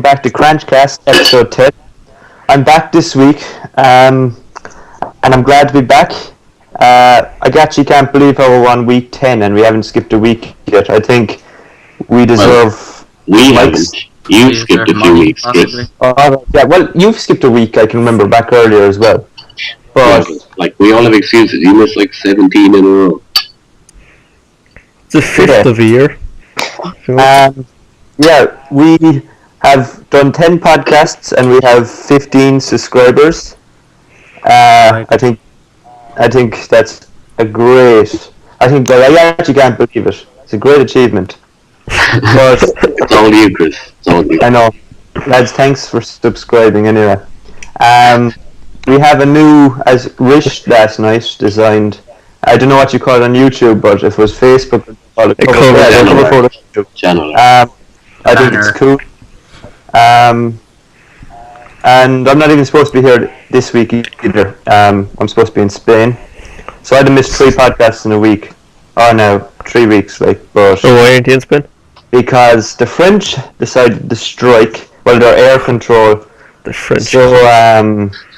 back to KranchCast, episode 10. I'm back this week, and I'm glad to be back. I actually can't believe how we're on week 10 and we haven't skipped a week yet. I think we deserve... We haven't. You've skipped a few weeks, Chris. Yeah, well, you've skipped a week, I can remember, back earlier as well. But... we all have excuses. You missed 17 in a row. It's the fifth of a year. Yeah, we have done 10 podcasts and we have 15 subscribers. I think that's a great... I actually can't believe it. It's a great achievement. But it's all you, Chris. It's all you. I know. Lads, thanks for subscribing anyway. We have a new, as Rich last night designed, I don't know what you call it on YouTube, but if it was Facebook, we'd call it cover photo channel. I think it's cool. And I'm not even supposed to be here this week either. I'm supposed to be in Spain. So I'd have missed 3 podcasts in a week. Oh no, 3 weeks, but... So why aren't you in Spain? Because the French decided to strike, their air control. The French. So,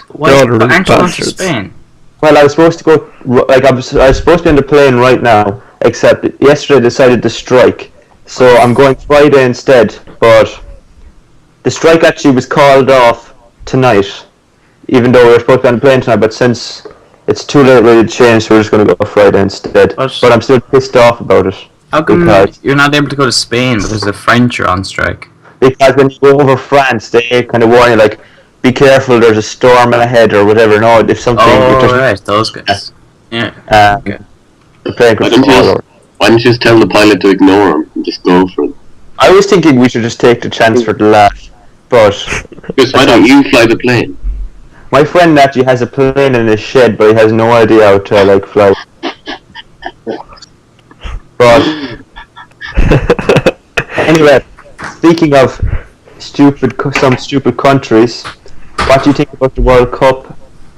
why aren't you going to Spain? Well, I was supposed to go, I was supposed to be on the plane right now, except yesterday they decided to strike. So I'm going Friday instead, but the strike actually was called off tonight, even though we were supposed to be on the plane tonight, but since it's too late really to change, so we're just going to go Friday instead. But I'm still pissed off about it. How come you're not able to go to Spain because the French are on strike? Because when you go over France, they kind of warn you, be careful, there's a storm ahead or whatever. No, if something... right, those guys. Yeah. Okay. The plane could fall over. Why don't you just tell the pilot to ignore him and just go for it? I was thinking we should just take the chance for the laugh, but... Chris, why don't you fly the plane? My friend actually has a plane in his shed, but he has no idea how to, fly. But... Anyway, speaking of some stupid countries, what do you think about the World Cup?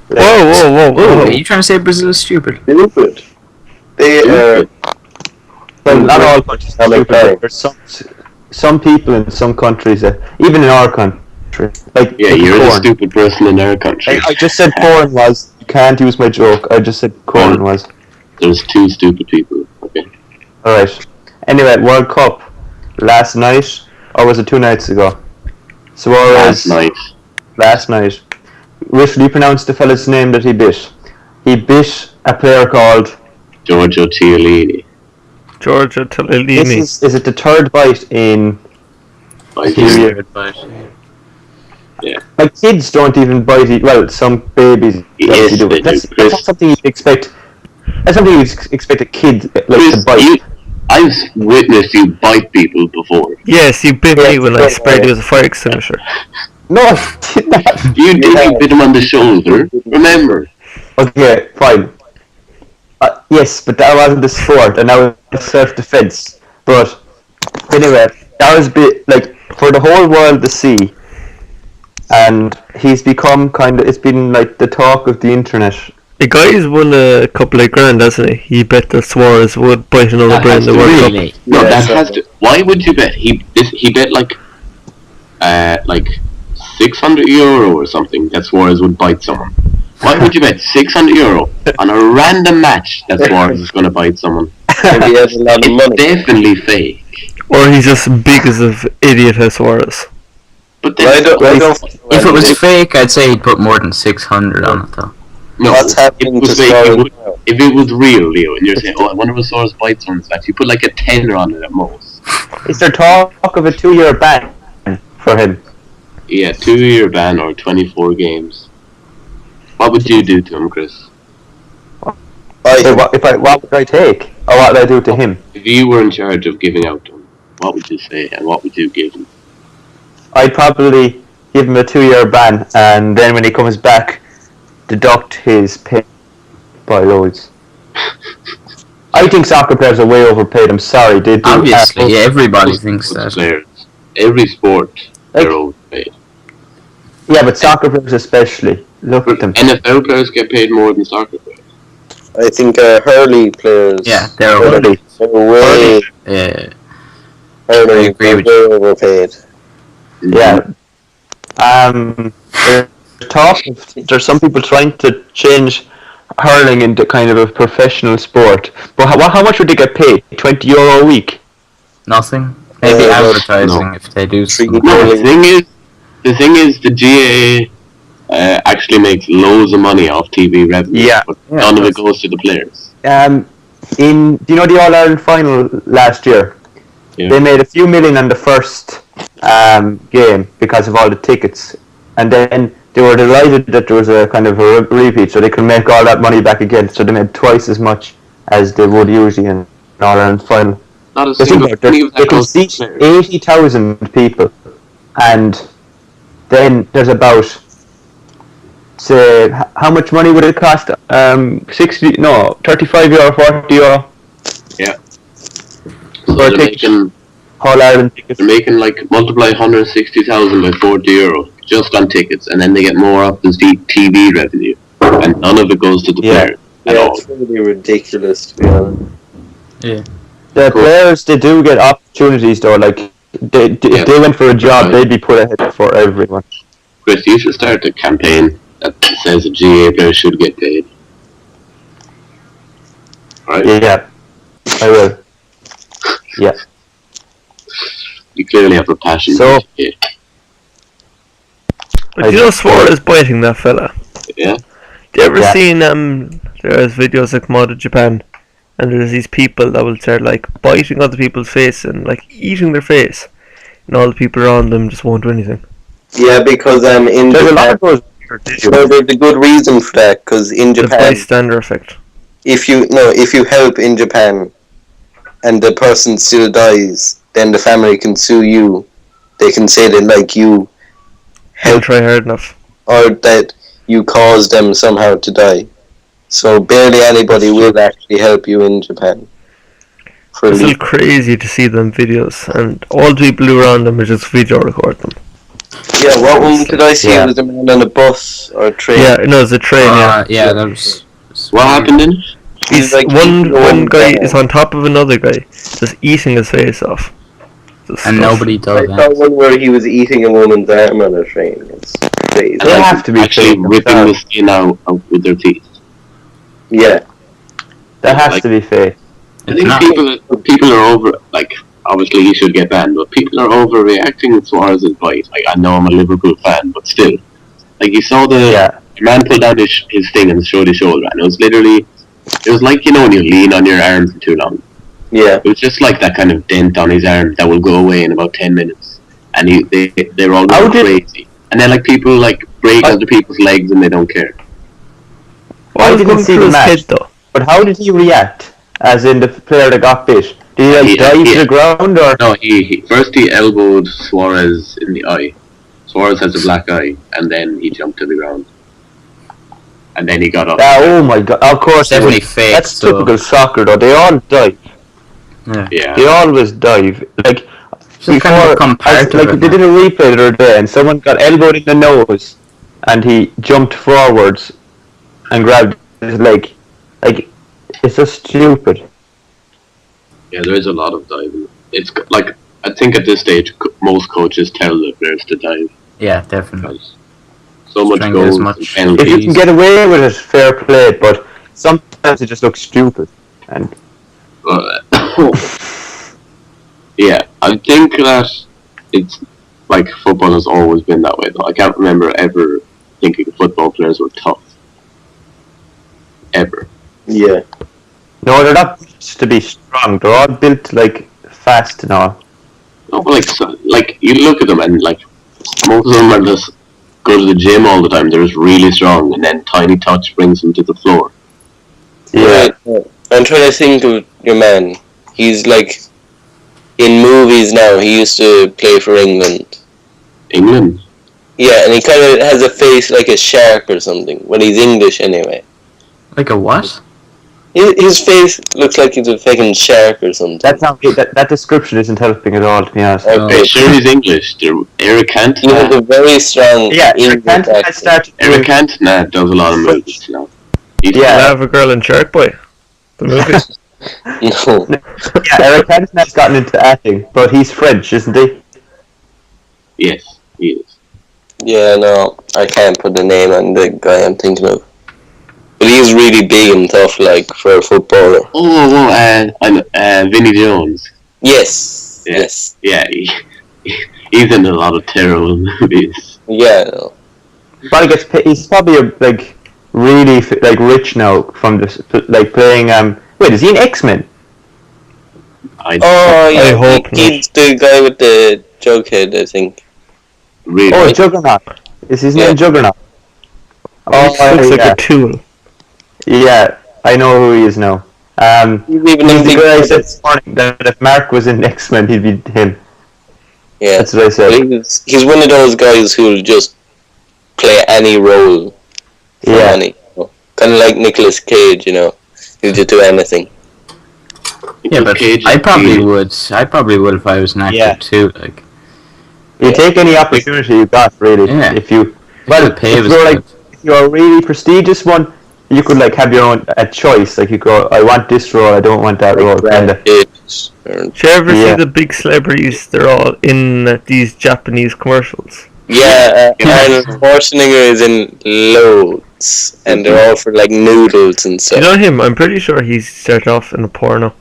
Whoa. Are you trying to say Brazil is stupid? Stupid. Well, not all countries are stupid. There's some people in some countries, even in our country. Yeah, you're the stupid person in our country. I just said corn was. You can't use my joke. I just said corn was. There's 2 stupid people. Okay. Alright. Anyway, World Cup. Last night, or was it 2 nights ago? Last night. Rich, do you pronounce the fella's name that he bit? He bit a player called... Giorgio Chiellini. Is it the 3rd bite in... Third bite. Yeah. Kids don't even bite. Well, some babies yes, do it. That's not something you'd expect. That's something you'd expect a kid to bite. I've witnessed you bite people before. Yes, you bit me when I sprayed you with a fire extinguisher. No, I did not. You did bit him on the shoulder. Remember? Okay, fine. Yes, but that wasn't the sport, and that was self-defense. But anyway, that was for the whole world to see. And he's become it's been the talk of the internet. The guy's won a couple of grand, hasn't he? He bet that Suarez would bite another brain in the World Cup. No, that has to. Why would you bet? He bet €600 or something that Suarez would bite someone. Why would you bet €600 on a random match that Suarez is going to bite someone? He has a lot of money. It's definitely fake. Or he's just big as an idiot as Suarez. But if it was fake, I'd say he'd put more than 600 on it, though. No, what's happening to Suarez? If it was real, Leo, and you're saying, I wonder if Suarez bites someone's match, you put a tenner on it at most. Is there talk of a 2-year ban for him? Yeah, 2-year ban or 24 games. What would you do to him, Chris? What would I take? Or what would I do to him? If you were in charge of giving out to him, what would you say and what would you give him? I'd probably give him a 2-year ban, and then when he comes back, deduct his pay by loads. I think soccer players are way overpaid. I'm sorry, they do. Obviously, everybody thinks that. Players. Every sport, they're overpaid. Yeah, but soccer players especially. Look at them. NFL players get paid more than soccer players. I think hurley players. Yeah, they're overpaid. They're way. Yeah. Hurley, I agree with you. Overpaid. Yeah. There's some people trying to change hurling into kind of a professional sport. But how much would they get paid? €20 a week? Nothing. Maybe Yeah, advertising if they do Free something. No, bowling. the thing is, the GAA actually makes loads of money off TV revenue. Yeah. But Yeah, none of it that's- goes to the players. Do you know the All Ireland final last year? Yeah. They made a few million on the first game because of all the tickets, and then they were delighted that there was a kind of a repeat, so they could make all that money back again. So they made twice as much as they would usually in an All Ireland final. Not a They single penny of they that can goes to the seat players. 80,000 people, and then there's about, say, how much money would it cost? 35 euro, 40 euro So for a they're ticket. making, All Ireland tickets. they're making like multiply 160,000 by €40 just on tickets, and then they get more off the TV revenue, and none of it goes to the Yeah. players at Yeah, all. it's really ridiculous, to be honest. Yeah. The Cool. players, they do get opportunities though. Like if they went for a job, Right. they'd be put ahead for everyone. Chris, you should start a campaign that says a GAA player should get paid. Right? Yeah, I will. Yeah. You clearly have a passion So- for GAA. But you know Suarez biting that fella? Yeah? Do you ever Yeah. seen there's videos that come out of Japan and there's these people that will start like biting other people's face and like eating their face, and all the people around them just won't do anything. Yeah, because in There's a lot Japan, of those. well, there's a good reason for that. Because in The Japan, bystander effect. if you help in Japan, and the person still dies, then the family can sue you. They can say that like you Don't help try hard enough. or that you caused them somehow to die. So barely anybody will actually help you in Japan. For It's still legal. crazy to see them videos, and all the people around them are just video record them. Yeah, what one did I see? Yeah. It was a man on a bus or a train. Yeah, no, it's a train. Yeah, that was. What happened in it? He's like one eating one guy guy. is on top of another guy, just eating his face off. Just And stuff. nobody I does saw that. one where he was eating a woman's arm on a train. It's crazy. They have to be Actually fake ripping the themselves. skin out with their teeth. Yeah. That has like- to be fake. I think not. people are over, like, obviously he should get banned, but people are overreacting with Suarez's bite. Like, I know I'm a Liverpool fan, but still. Like, you saw the man pull down his thing and showed his shoulder, and it was literally, it was like, you know, when you lean on your arm for too long. Yeah. It was just like that kind of dent on his arm that will go away in about 10 minutes. And they were all How going did- crazy. And then, like, people, like, break other people's legs and they don't care. What I was didn't going see through the his match. head though? But how did he react? As in the player that got bit? Did he like dive to the ground or? No, he elbowed Suarez in the eye. Suarez has a black eye, and then he jumped to the ground. And then he got up. Oh my god! Of course, It's definitely it was. fake, That's so- typical soccer, though. They all dive. Yeah. They always dive. Like Just kind of become part like of they it. did a replay the other day, and someone got elbowed in the nose, and he jumped forwards and grabbed his leg. Like it's so stupid. Yeah, there is a lot of diving. It's like, I think at this stage, most coaches tell the players to dive. Yeah, definitely. Because so much Trying to get goals as much- and If you penalties. can get away with it, fair play. But sometimes it just looks stupid. And Yeah, I think that it's like football has always been that way, though. I can't remember ever thinking football players were tough. Ever. Yeah. no, they're not built to be strong. They're all built like fast and all. No, but like you look at them and like most of them are just go to the gym all the time. They're just really strong, and then tiny touch brings them to the floor. Yeah. Right. I'm trying to think of your man. He's like in movies now. He used to play for England. England. Yeah, and he kind of has a face like a shark or something. When he's English, anyway. Like a what? His face looks like he's a fucking shark or something. That's not that description isn't helping at all, to be honest. Okay. Hey, sure he's English. Eric He has Cantona. a very strong Yeah, English Cantona accent. started Eric doing, Cantona does a lot of movies now. He's Yeah. I have a girl in Shark Boy. The movie. No. yeah, Eric Cantona's gotten into acting, but he's French, isn't he? Yes, he is. Yeah, no, I can't put the name on the guy I'm thinking of. But he's really big and tough, like, for a footballer. Vinnie Jones. Yes, Yeah. yes. Yeah, he's in a lot of terrible movies. Yeah, no. Probably gets paid, he's probably like really like rich now from this, like playing. Wait, is he in X-Men? Oh, yeah, I hope he's the guy with the jughead, I think. Really? Oh, Juggernaut. Is his name Juggernaut? Oh, He looks like yeah. a tool. Yeah, I know who he is now. He's even He's in the Big guy I said Brother. this morning that if Mark was in X-Men, he'd be him. Yeah, That's what I said. he's one of those guys who'll just play any role for Yeah. money. Kind of like Nicolas Cage, you know. He'll just do anything. Yeah, but I probably would. I probably would if I was an actor Yeah. too. Like, You take any opportunity you got, really. Yeah. If you, the pay if was you're like, good. if you're a really prestigious one, you could like have your own choice. Like you go, I want this role, I don't want that role. Kinda. Did Did you ever see the big celebrities? They're all in these Japanese commercials. Yeah, Arnold Schwarzenegger is in loads, and they're all for like noodles and You stuff. know him? I'm pretty sure he started off in a porno.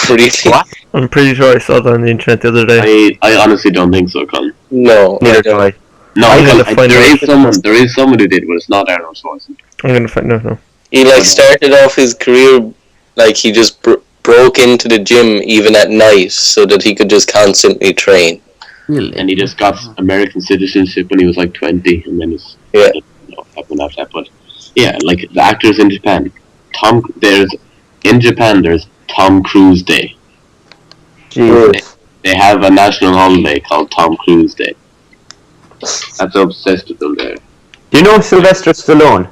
Really? What? I'm pretty sure I saw that on the internet the other day. I honestly don't think so, Colin. No, Neither do I. No, I'm gonna find out. there is someone who did, but it's not Arnold Schwarzenegger. I'm gonna find out now. He like started off his career like he just broke into the gym even at night so that he could just constantly train. Really? And he just got American citizenship when he was like 20, and then he's happened after that. But yeah, like the actors in Japan, there's Tom Cruise Day. Jesus. They have a national holiday called Tom Cruise Day. That's obsessed with them there. Do you know Sylvester Stallone?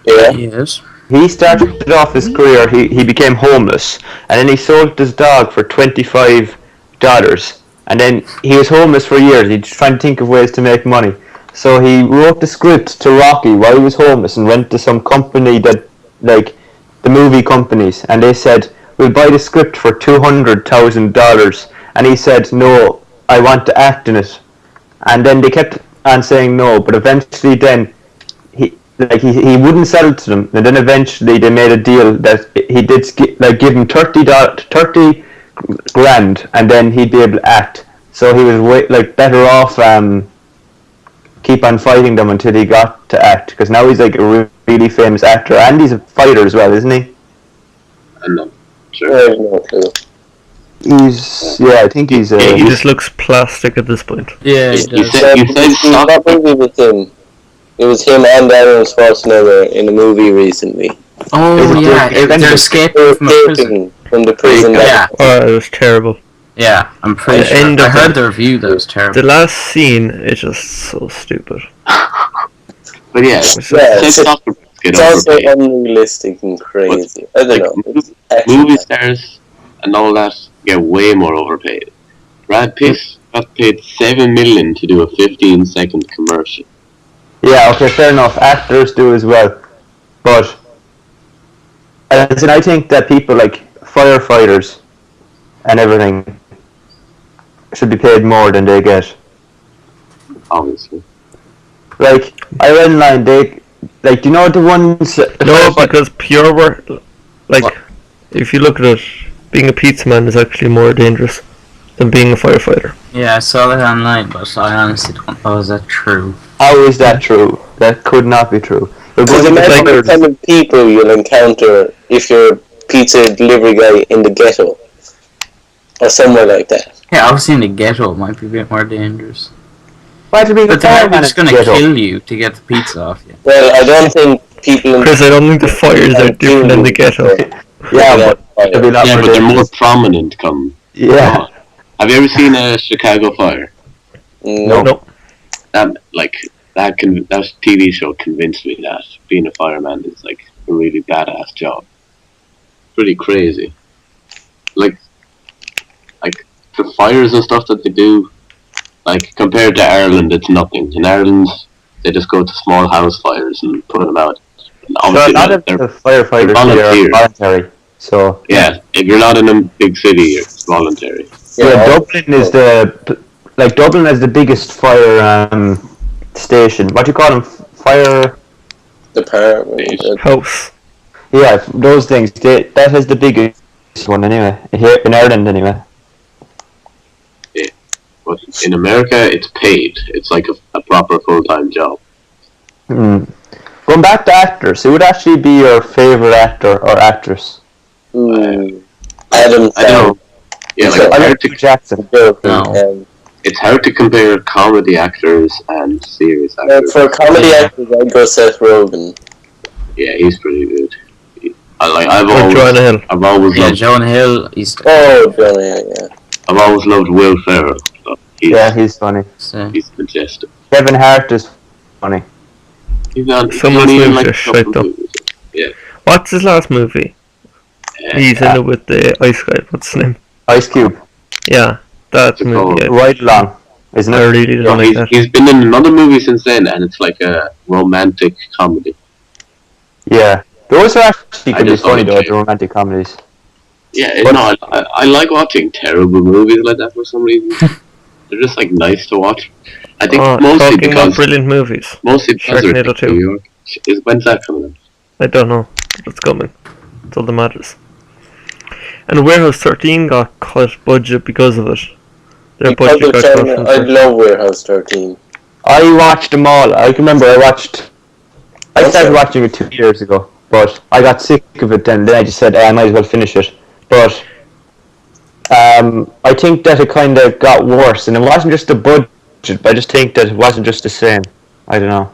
Yeah. Yes. He started off his career, he became homeless, and then he sold his dog for $25. And then he was homeless for years, he was trying to think of ways to make money. So he wrote the script to Rocky while he was homeless and went to some company that, like, the movie companies, and they said, we'll buy the script for $200,000. And he said, no, I want to act in it. And then they kept on saying no, but eventually then he wouldn't sell it to them, and then eventually they made a deal that he did give him $30 grand, and then he'd be able to act. So he was better off keep on fighting them until he got to act, because now he's like a really famous actor, and he's a fighter as well, isn't he? I'm not I sure. have no clue. I think he's He just looks plastic at this point. Yeah, he You does. said What movie was him? It was him and Arnold Schwarzenegger in a movie recently. Oh yeah, they're escaping from a prison. Escaping from the prison. Yeah, Oh, it was terrible. yeah. I'm pretty The sure. end I of heard it. the review that was terrible. The last scene is just so stupid. But yeah, Yeah, soccer get it's also overpaid. unrealistic and crazy. I don't know. It's Movie actually- stars and all that get way more overpaid. Brad Pitt got paid $7 million to do a 15-second commercial. Yeah, okay, fair enough. Actors do as well. But I think that people like firefighters and everything should be paid more than they get. Obviously. Like, I read online, do you know the ones... No, because pure work, like, if you look at it, being a pizza man is actually more dangerous than being a firefighter. Yeah, I saw that online, but I honestly don't know, is that true? How is that true? That could not be true. Because imagine the kind of people you'll encounter if you're a pizza delivery guy in the ghetto. Or somewhere like that. Yeah, obviously in the ghetto it might be a bit more dangerous. Why do But they're just gonna kill you to get the pizza off you. Well, I don't think people in Chris, I don't think the fires are different in the ghetto. Yeah, but there'll be a lot Yeah, more but they're more dangerous. prominent come. Yeah. Have you ever seen a Chicago fire? No. No. That TV show convinced me that being a fireman is like a really badass job. Pretty crazy. Like the fires and stuff that they do, like compared to Ireland, it's nothing. In Ireland, they just go to small house fires and put them out. And So a obviously, lot of the firefighters volunteer. here are voluntary. So yeah, if you're not in a big city, it's voluntary. yeah, Yeah. Dublin is the like Dublin has the biggest fire station. What do you call them? Fire Department. House. Yeah, those things. That has the biggest one anyway. Here in Ireland anyway. But in America, it's paid. It's like a proper full-time job. Going back to actors, who would actually be your favourite actor or actress? Adam I don't know. Yeah, like I like hard to, Jackson. No. it's hard to compare comedy actors and serious actors. For comedy actors, I'd go Seth Rogen. Yeah, he's pretty good. I've Jonah Hill. always Yeah, loved. Jonah Hill. He's Oh, Johnny, yeah. I've always loved Will Ferrell. So He's funny. he's majestic. Kevin Hart is funny. He's on. Someone's he's only in, moved like, it, a couple right up. movies. Yeah. What's his last movie? He's in it with the ice guy. What's his name? Ice Cube. Yeah, that What's it movie. called? Yeah. Right along, isn't I it? really don't like that. He's been in another movie since then, and it's like a romantic comedy. Yeah. Those are actually I could be just funny thought though, it- the romantic comedies. Yeah, But- no, I like watching terrible movies like that for some reason. They're just like nice to watch. I think mostly talking about because brilliant movies. they're Sharknado 2. in New York. When's that coming out? I don't know. It's coming. It's all that matters. And Warehouse 13 got cut budget because of it. Their budget got cut from I love Warehouse 13. I watched them all. I can remember I started watching it 2 years ago, but I got sick of it then I just said I might as well finish it. But I think that it kind of got worse, and it wasn't just the budget, but I just think that it wasn't just the same. I don't know.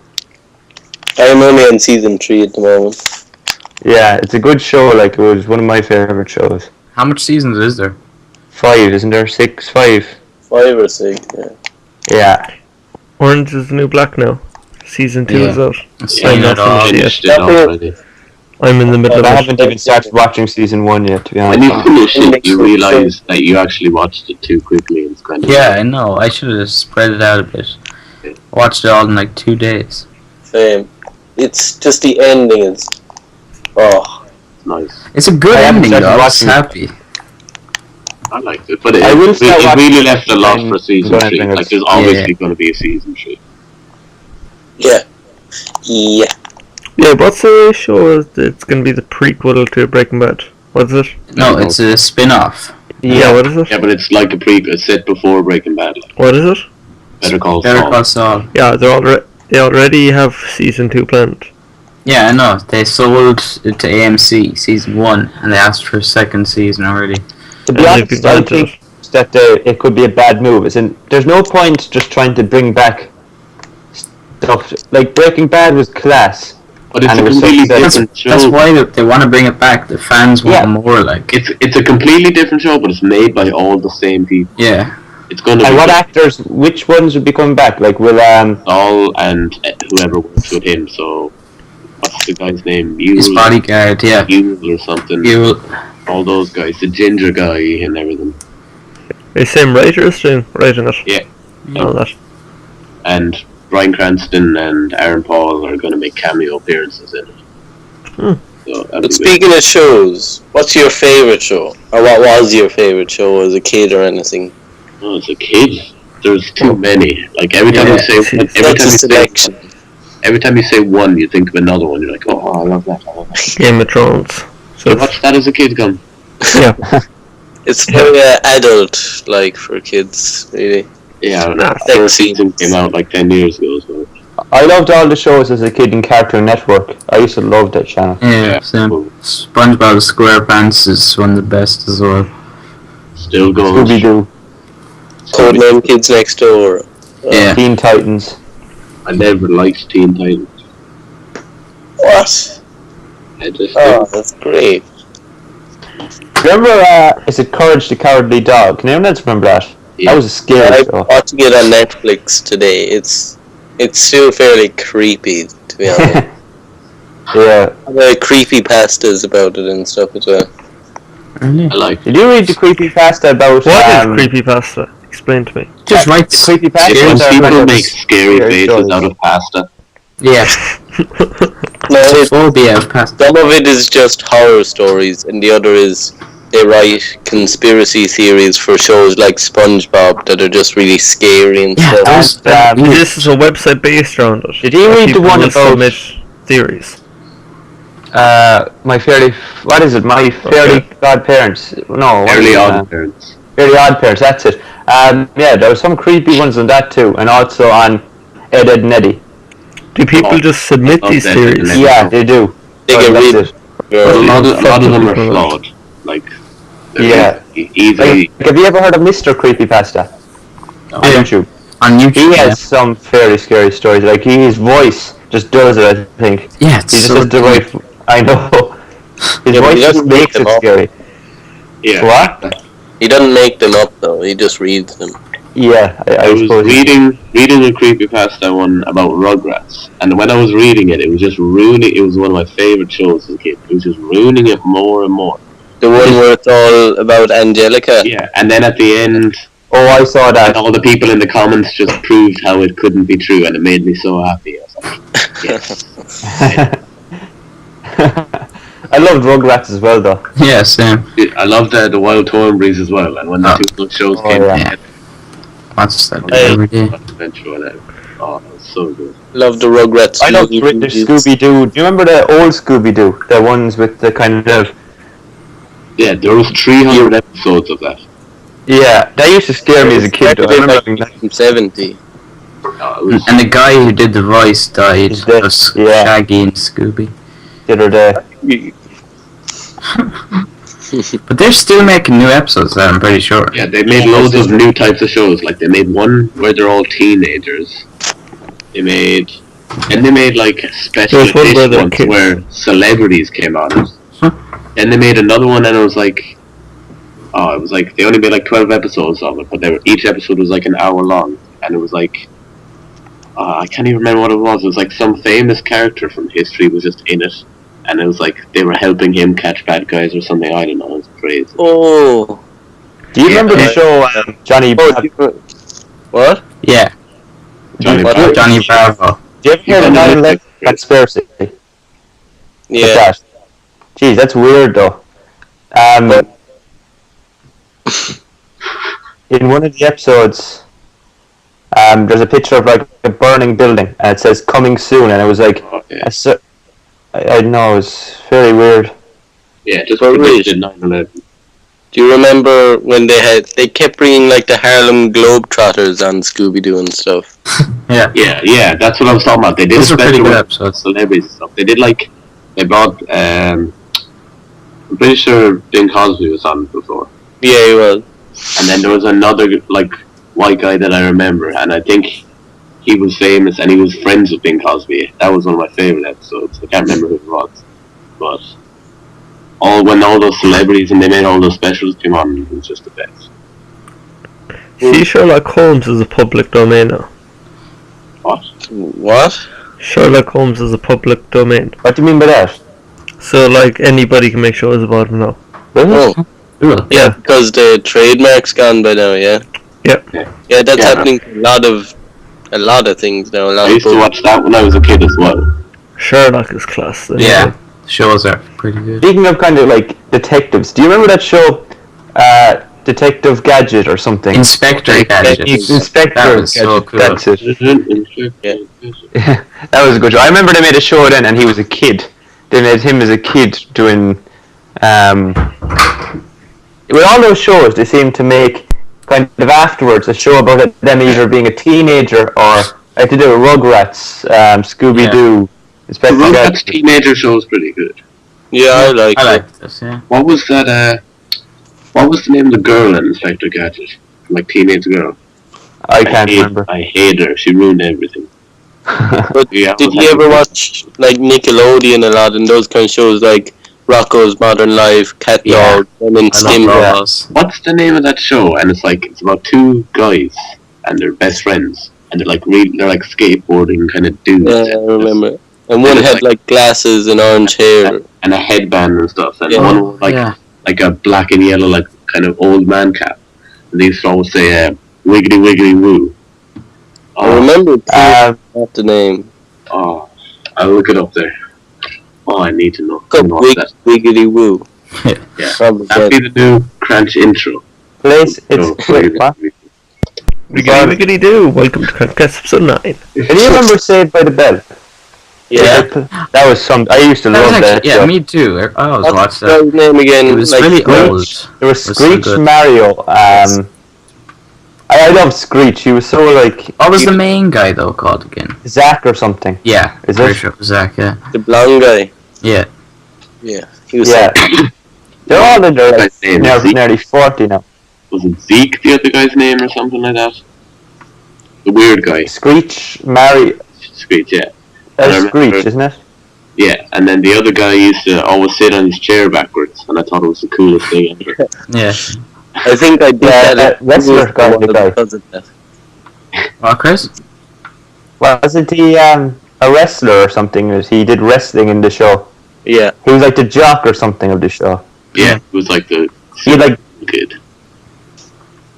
I'm only on season 3 at the moment. Yeah, it's a good show, like it was one of my favourite shows. How much seasons is there? 5, isn't there? 6, 5. 5 or 6, yeah. Yeah. Orange is the New Black now. Season 2 is out. Yeah, I'm not all. finished Finished it already. I'm in the middle But I of it. haven't even started watching season 1 yet, to be When you honest. finish it, you realise that you actually watched it too quickly. And it's kind of Yeah, I know. I should have spread it out a bit. Watched it all in like 2 days. Same. It's just the ending is... Oh. nice. It's a good I haven't ending started though. I was watching it. happy. I liked it, but it, I will it, start it really watching left a lot and for season go 3. anything Like, else. there's obviously going to be a season 3. Yeah. Yeah. Yeah, what's the show that's going to be the prequel to Breaking Bad? What is it? No, it's a spin-off. Yeah, what is it? Yeah, but it's like a prequel set before Breaking Bad. Like, What is it? Better Call Better Saul. Call Saul. Yeah, they already have season 2 planned. Yeah, I know. They sold it to AMC season 1, and they asked for a second season already. To be And they've been honest, I granted think that it could be a bad move. As in, there's no point just trying to bring back stuff. Like, Breaking Bad was class. But it's And a it was completely so- different show. That's why they want to bring it back. The fans want Yeah. more, like. It's a completely different show, but it's made by all the same people. Yeah. It's going to And be what actors, which ones would be coming back? Like, will, Saul and whoever works with him. So, what's the guy's name? His bodyguard, yeah. Yule or something. You All those guys, the ginger guy and everything. The same writers doing writing it. Yeah. All that. And Bryan Cranston and Aaron Paul are going to make cameo appearances in it. Hmm. So that'll But be good. speaking of shows, what's your favourite show? Or what was your favourite show as a kid or anything? Oh, as a kid, there's too many. Like every time you say, every time you say one, you think of another one. You're like, oh, I love that. I love that. Game of Thrones. So You watched that as a kid, come. yeah. It's very adult, like, for kids, really. Yeah, Nah, the first season came out like 10 years ago. So I loved all the shows as a kid in Cartoon Network. I used to love that channel. Yeah, same. cool. SpongeBob SquarePants is one of the best as well. Still going. Scooby-Doo, Codename Kids Next Door. Yeah. Teen Titans. I never liked Teen Titans. What? I just Oh, that's great. Remember, is it Courage the Cowardly Dog? Can anyone else remember that? Yeah. That was a scary I'm show. watching it on Netflix today. It's still fairly creepy, to be honest. Yeah. The creepy pastas about it and stuff as well. Really? I like. Did you read the creepypasta about... What is creepypasta? Explain to me. Just write the creepypasta? When are people kind of make scary faces stories. out of pasta. Yeah. No, Phobia of past. some of it is just horror stories, and the other is they write conspiracy theories for shows like SpongeBob that are just really scary and stuff. This is a website based around it. Did you read the one will about submit theories? My fairly godparents? No, Fairly Odd Parents. Fairly Odd Parents. That's it. Yeah, there were some creepy ones on that too, and also on Ed, Ed and Eddie. Do people just submit these theories? Yeah, they do. They get read. A lot of them are flawed. Like, yeah. Easily. Like, have you ever heard of Mr. Creepypasta? On YouTube. On YouTube, He has some fairly scary stories. Like, his voice just does it, I think. Yeah, it's he just so has the right. I know. His voice just makes it scary. Yeah. What? He doesn't make them up though. He just reads them. Yeah, I was suppose. reading a creepypasta one about Rugrats, and when I was reading it, it was just ruining. It was one of my favorite shows as a kid. It was just ruining it more and more. The one where it's all about Angelica. Yeah, and then at the end, oh, I saw that. and all the people in the comments just proved how it couldn't be true, and it made me so happy. I was like, yes. I loved Rugrats as well, though. Yeah, same. I loved the Wild Thornberrys as well, and when the two shows came yeah. Watch that every day. Oh, that was so good. Love the Rugrats. I love British Scooby-Doo. Do you remember the old Scooby-Doo? The ones with the kind of... Yeah, there was 300 episodes of that. Yeah, that used to scare me as a kid. I remember having that. From 70. And the guy who did the voice died. He's dead. Yeah. Shaggy and Scooby. The other day. But they're still making new episodes, I'm pretty sure. Yeah, they made loads of new types of shows. Like, they made one where they're all teenagers. They made like special edition ones where celebrities came on. Then they made another one, and it was like, they only made like 12 episodes of it, but each episode was like an hour long, and it was like, I can't even remember what it was. It was like some famous character from history was just in it, and it was like they were helping him catch bad guys or something. I don't know. It was crazy. Oh. Do you remember the show Johnny? What? Yeah. Johnny Bravo. Do you ever hear the 9/11 conspiracy? Yeah. That? Jeez, that's weird though. In one of the episodes, there's a picture of like a burning building, and it says "coming soon," and it was like, I know, it was very weird. Yeah, just predicted 9/11. Do you remember when they kept bringing like the Harlem Globetrotters on Scooby-Doo and stuff? Yeah, that's what I was talking about. They did Those a are pretty special good with episodes. celebrities and stuff. They did like, they brought, I'm pretty sure Bing Cosby was on before. Yeah, he was. And then there was another like white guy that I remember, and I think he was famous and he was friends with Bing Cosby. That was one of my favorite episodes. I can't remember who it was, but when all those celebrities and they made all those specials came on, it was just the best. See, Sherlock Holmes is a public domain now. What? Sherlock Holmes is a public domain. What do you mean by that? So, like, anybody can make shows about him now. Really? Oh. Yeah, because the trademark's gone by now. Yeah. Yeah, that's happening to a lot of things now. I used to watch that when I was a kid as well. Sherlock is class. Then. Yeah, shows are pretty good. Speaking of kind of like detectives, do you remember that show, Detective Gadget or something? Inspector Gadget. Inspector That was so Gadget. cool. That's it. Yeah, that was a good show. I remember they made a show then, and he was a kid. They made him as a kid doing. With all those shows, they seem to make kind of afterwards a show about them either being a teenager or like they do Rugrats, Scooby-Doo. The Rugrats teenager show is pretty good. Yeah, I like this. Yeah. What was that? What was the name of the girl in Inspector Gadget? Like teenage girl. I can't remember. I hate her. She ruined everything. But did you ever watch like Nickelodeon a lot and those kind of shows like Rocko's Modern Life, Cat Dog, and Stimpy? What's the name of that show? And it's about two guys and they're best friends and they're like skateboarding kind of dudes. Yeah, I remember. And one had like glasses and orange hair and a headband and stuff. And one was like a black and yellow like kind of old man cap. And they used to always say "wiggity wiggity woo." I remember not the name. Oh, I'll look it up there. Oh, I need to know. Wiggity woo. Yeah, Probably that'd dead. be the new Cranch intro. Place, So, it's wait, what? Wiggity do. Welcome to KranchCast episode 9. Can you remember Saved by the Bell? Yeah. That was some. I used to That was love that actually, yeah, show. me too. I always What's watched the that. guy's name again? It was Like, really Screech? old. There was It was so Screech, good. Mario. I love Screech. He was so like What was the main guy though called again? Zach or something. Yeah, Is pretty it? sure it was Zach. Yeah, The blonde guy. yeah. Yeah. He was Yeah. They're all in their like, Guy's name is Zeke. nearly 40 now. Was it Zeke, the other guy's name, or something like that? The weird guy. Screech, Mario. Screech, yeah. I remember- Screech, isn't it? Yeah, and then the other guy used to always sit on his chair backwards, and I thought it was the coolest thing ever. Yeah. I think I did Yeah, that. wrestler guy, the guy. Because of that. What, Chris? Wasn't he a wrestler or something? He did wrestling in the show. Yeah. He was like the jock or something of the show. Yeah, it was like the He like kid.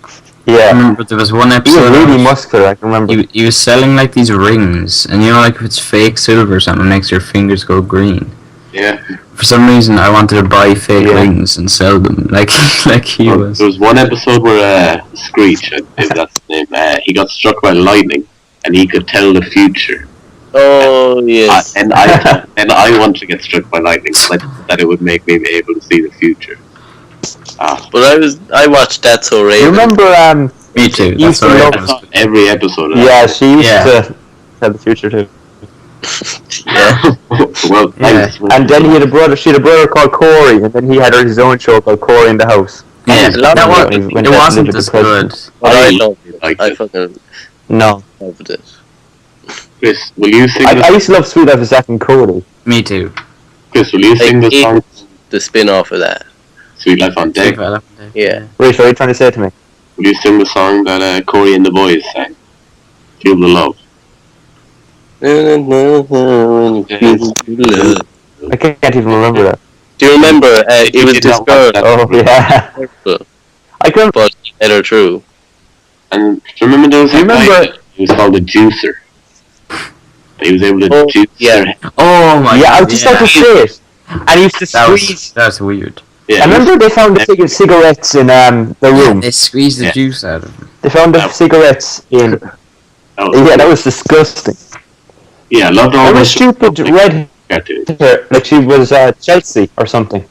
I yeah. remember there was one He was episode. really muscular. I can remember. He was selling like these rings, and you know, like if it's fake silver or something, it makes your fingers go green. Yeah. For some reason, I wanted to buy fake Yeah. rings and sell them, like like he was. There was one episode where Screech, if that's his name, he got struck by lightning, and he could tell the future. Oh, yes. And I want to get struck by lightning, like, that it would make me be able to see the future. But I watched That's So You Raven. remember Me too. You That's used to what love- I was. Every episode of yeah, she used Yeah. to have the future too. Yeah. Well, Yeah. thanks. And then he had a brother. She had a brother called Corey, and then he had his own show called Corey in the House. Yeah, a lot that of was, it went it down wasn't into as depression. good. But I I loved it. liked I it. fucking No, loved it. Chris, will you sing I the used to love Sweet Life of Zack and Cody. Me too. Chris, will you sing the Like, song The spin-off of that. Sweet Life on Deck? Yeah. Rich, what are you trying to say to me? Will you sing the song that Corey and the boys sang? Feel the Love. I can't even remember that. Do you remember? It was did this not girl, watch that. Oh yeah, I can. but he let her through. And remember there was a Remember- guy, he was called a juicer. He was able to Oh, juice yeah. their- Oh my Yeah, god. I was just about to say it. And he used to squeeze. That's weird. Yeah, I remember they found the cigarettes in the room. They squeezed the Yeah. juice out of him. They found the cigarettes in. that That was disgusting. yeah, I loved all Remember those stupid red cartoons. hair, like she was Chelsea or something.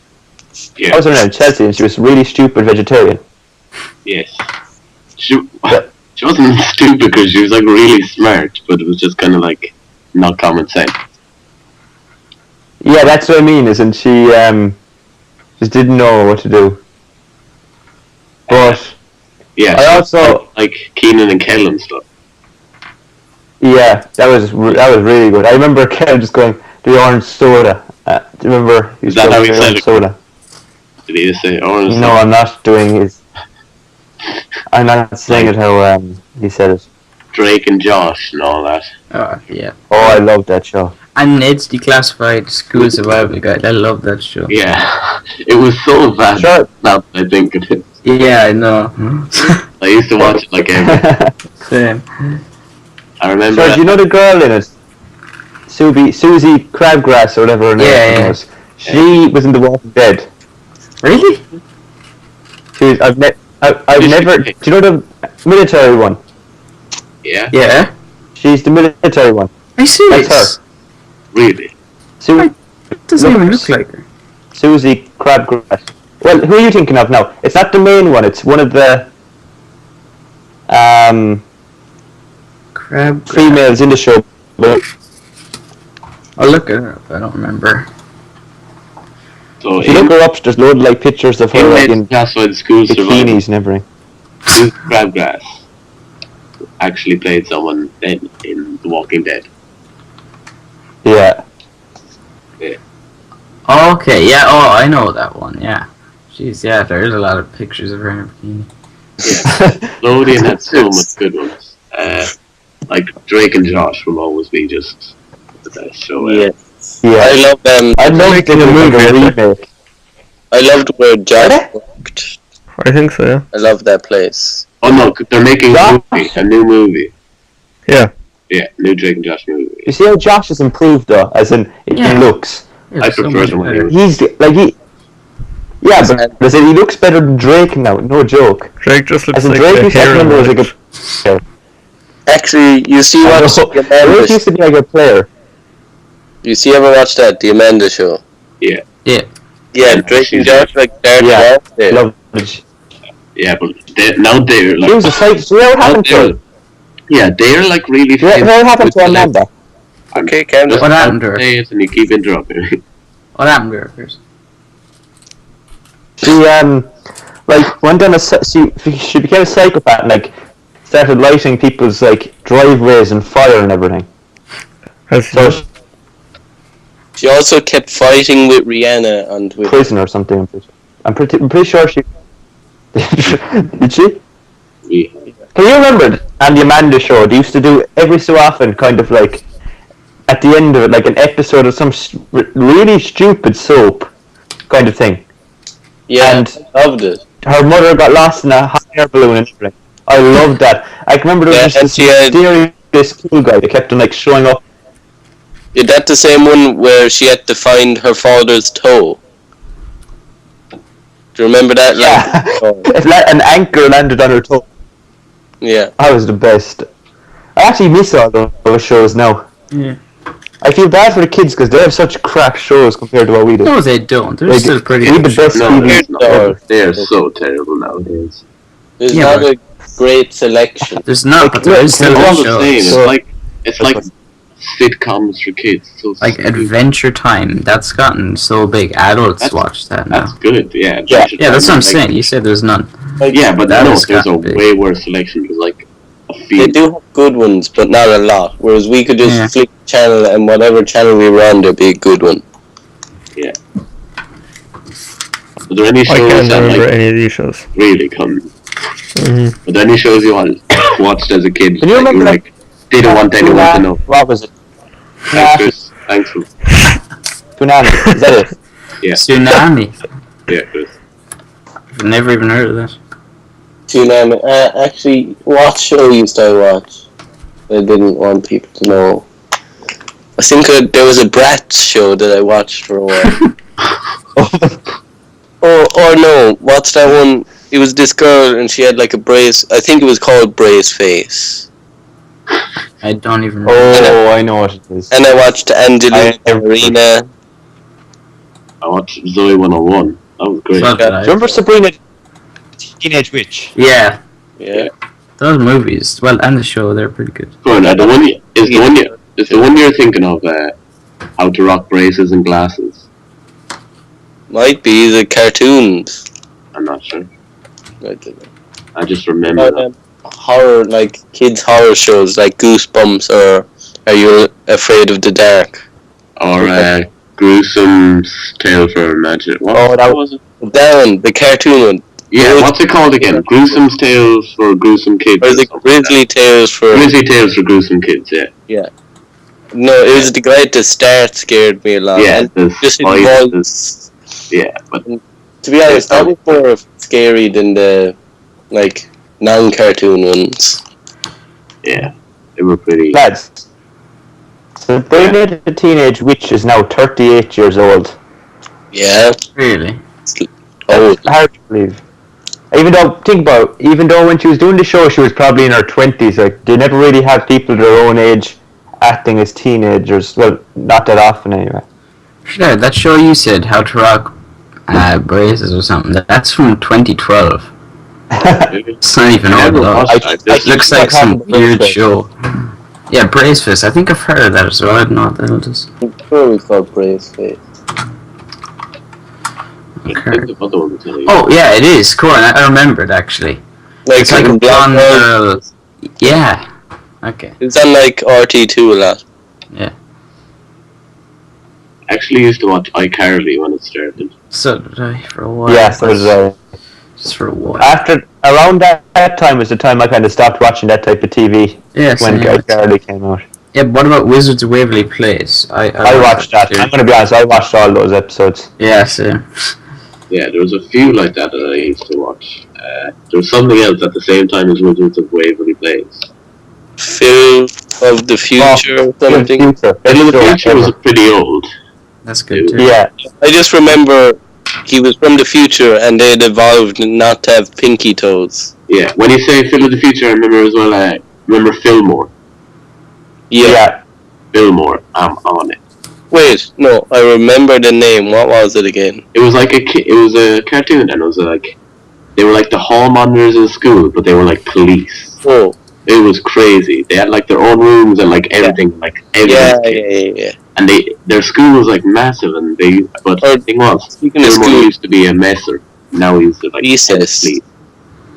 Yeah, What was her name? Chelsea, and she was really stupid vegetarian. yes. She wasn't stupid because she was like really smart, but it was just kind of like not common sense. Yeah, that's what I mean. Isn't she? Just didn't know what to do. But Yeah, I also like Keenan and Kel and stuff. yeah, that was really good. I remember Ken just going the orange soda. Do you remember? He Is that was how he going, said orange it? soda. Did he just say orange? No, I'm not doing his. I'm not saying it how he said it. Drake and Josh and all that. Oh, yeah. Oh, I love that show. And Ned's Declassified School Survival Guide. I love that show. Yeah, it was so bad. Sure. Now that I think of it. Yeah, I know. I used to watch it like every. Same. I remember. So, do you know the girl in it? Susie Crabgrass or whatever her name Yeah. was. She was in The Walking Dead. Really? I've Is she never. okay? Do you know the military one? Yeah, Yeah. She's the military one. Are you serious? That's really. It doesn't even look like her. Susie Crabgrass. Well, who are you thinking of now? It's not the main one. It's one of the Crab. females in the show. But I'll look at her up. I don't remember. So if you look her up, there's loads of like pictures of her like in Classified School Survival, bikinis and everything. Susan Crabgrass actually played someone dead in The Walking Dead. Yeah. Okay, yeah, oh, I know that one, yeah. Jeez, yeah, there's a lot of pictures of her in a bikini. Yeah, Nickelodeon had so much good ones. Like Drake and Josh will always be just the best show ever. Yeah. Yeah. I love them. I'd love to making a make a movie, remake. I loved where Josh Are worked. I think so, yeah. I love that place. Oh no, they're making a new movie. Yeah. Yeah, new Drake and Josh movie. You see how Josh has improved though, as in Yeah. looks. Yeah, I so prefer much the one better. He's like Yeah, but I said he looks better than Drake now. No joke. Drake just looks As in like Drake a used to hero. remember was like a. Actually, you see what Drake Amanda used to be like a player. You see ever watch that the Amanda show? Yeah. Yeah, Drake and Josh like started Yeah. off there. Love it. Yeah, but now they're like. He was a sight. So what happened to him? Yeah, they're like really. What happened to Amanda? Okay, calm down. What happened to her? And you keep interrupting. What happened to her, Chris? She like went on she became a psychopath and like started lighting people's like driveways and fire and everything. So She also kept fighting with Rihanna and with prison or something. I'm pretty sure she did she? Yeah. Can you remember on the Amanda show? They used to do every so often, kind of like at the end of it, like an episode of some really stupid soap kind of thing. Yeah, and I loved it. Her mother got lost in a hot air balloon and everything. I loved that. I can remember there was just this mysterious cool guy that kept on like showing up. Is that the same one where she had to find her father's toe? Do you remember that? Yeah. An anchor landed on her toe. Yeah. That was the best. I actually miss all those shows now. Yeah. I feel bad for the kids because they have such crap shows compared to what we do. No, they don't. They're like, still pretty good. They're so terrible nowadays. There's not a great selection. There's not, but there is still all a the show. same. It's like sitcoms for kids. So like stupid. Adventure Time. That's gotten so big. Adults watch that now. That's good. Yeah. Yeah, Time that's what I'm is saying. You said there's none. Yeah, but That there's a way worse selection because like they do have good ones, but not a lot. Whereas we could just flick the channel and whatever channel we were on, there'd be a good one. Yeah. Are there any shows I can't that remember like any of these shows. really come? Are there any shows you watched as a kid? Can you remember like didn't want anyone to know? What was it? Thanks, Chris. Thanks. Tsunami. Is that it? Yeah. Tsunami. Yeah, Chris. I've never even heard of that. Tsunami. Actually, what show used I watch? I didn't want people to know. I think there was a Bratz show that I watched for a while. or no, what's that one? It was this girl and she had like a brace. I think it was called Brace Face. I don't even know. Oh, I know what it is. And I watched Angelina Arena. I watched Zoe 101. That was great. So Do you remember Sabrina, Teenage Witch? Yeah. Yeah. Those movies, well, and the show, they're pretty good. Go on, is the one you're thinking of How to Rock Braces and Glasses? Might be the cartoons. I'm not sure. I don't know. I just remember that. Horror, like kids horror shows like Goosebumps or Are You Afraid of the Dark? Or Gruesome Tale for Imagine. What was it? That one, the cartoon one. Yeah, what's it called again? Gruesome Tales for Gruesome Kids. Or the Grizzly Tales for... Grizzly Tales for Gruesome Kids, yeah. Yeah. No, it was the guy at the start scared me a lot. Yeah, and the just spiders. Yeah, but... To be honest, that was more scary than the, like, non-cartoon ones. Yeah, they were pretty... Lads, Sabrina the Teenage Witch is now 38 years old. Yeah. Really? Oh, Hard to believe. Even though when she was doing the show, she was probably in her 20s. Like, they never really have people their own age acting as teenagers. Well, not that often anyway. Sure, that show you said, How to Rock Braces or something, that's from 2012. It's not even old at all. It looks like some weird show. Yeah, Braceface. I think I've heard of that as well. I don't know what the hell it is. I'm sure it's called Brace Face. Okay. Oh, yeah, it is. Cool, I remembered actually. Like it's like a blonde girl. Yeah. Okay. It's on like RT2 a lot. Yeah. I actually used to watch iCarly when it started. So did I for a while. Yes, there was just for a while. Around that time was the time I kind of stopped watching that type of TV. Yes. When iCarly came out. Yeah, but what about Wizards of Waverly Place? I watched that. I'm gonna be honest. I watched all those episodes. Yeah, same. Yeah, there was a few like that I used to watch. There was something else at the same time as Wizards of Waverly Place. Phil of the Future or something. Phil of the Future was pretty old. That's good too. Yeah. I just remember he was from the future and they'd evolved not to have pinky toes. Yeah, when you say Phil of the Future, I remember as well, remember Fillmore? Yeah. Fillmore, I'm on it. Wait, no, I remember the name. What was it again? It was like it was a cartoon, and it was like, they were like the hall monitors in school, but they were like police. Oh. It was crazy. They had like their own rooms and like everything, like everything. Yeah. And their school was like massive, and but the thing was, Fillmore used to be a messer. Now he's like Recess.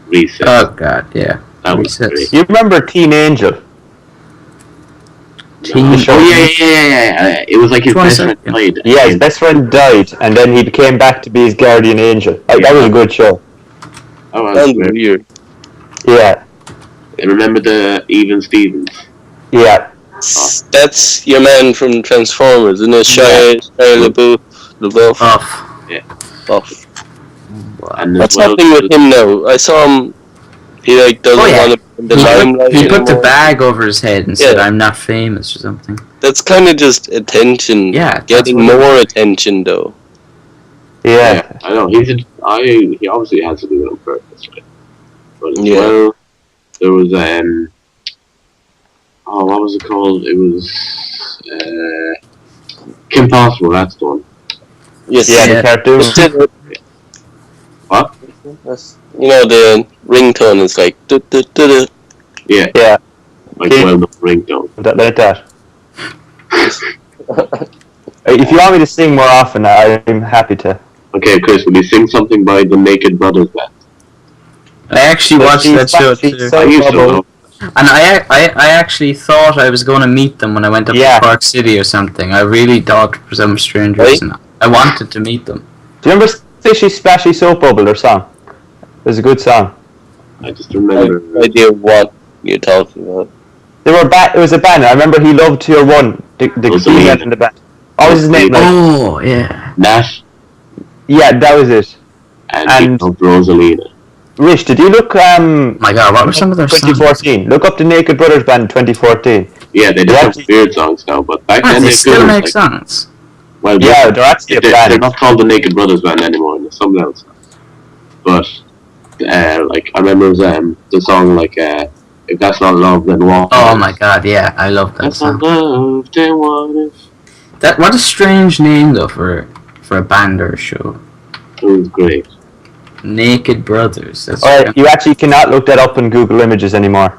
Recess. Oh god, yeah. That was great. You remember Teen Angel? Yeah. It was like his best friend died. Yeah, his best friend died, and then he came back to be his guardian angel. That was a good show. That was weird. Yeah. I remember the Even Stevens. Yeah. That's your man from Transformers, isn't it? Shia LaBeouf. Yeah. Buff. And what's happening with him now? I saw him. He like doesn't want to be in the limelight. He put the bag over his head and said, "I'm not famous" or something. That's kind of just attention. Yeah, getting more attention though. Yeah. I know. He obviously has to do it on purpose, right? But as well, there was what was it called? It was Kim Possible. That's the one. Yes. Yeah, the cartoon. What? You know, the ringtone is like Yeah. Yeah. Like well-known ringtone. Like that. If you want me to sing more often, I'm happy to. Okay, Chris, will you sing something by the Naked Brothers band? I actually watched that show too. I used to know. And I actually thought I was going to meet them when I went up to Park City or something. I really thought for some strange reason. I wanted to meet them. Do you remember Fishy Splashy Soap Bubble, their song? It was a good song. I just remember. I have no idea what you're talking about. It was a band. I remember he loved Tier 1, the key in the band. What was his name? Oh, yeah. Nash. Yeah, that was it. And Rosalina. Rich, did you look, my god, what were some of their 2014. songs? Look up the Naked Brothers band 2014. Yeah, they do have weird songs now, but back then they still make songs. Well, yeah, they're actually a band. They're not called the Naked Brothers band anymore, there's something else. But, like, I remember the song, like, If That's Not Love, Then What? Oh my god, yeah, I love that song. That's not love, then what if? What a strange name, though, for a band or a show. It was great. Naked Brothers. Alright, you actually cannot look that up in Google Images anymore.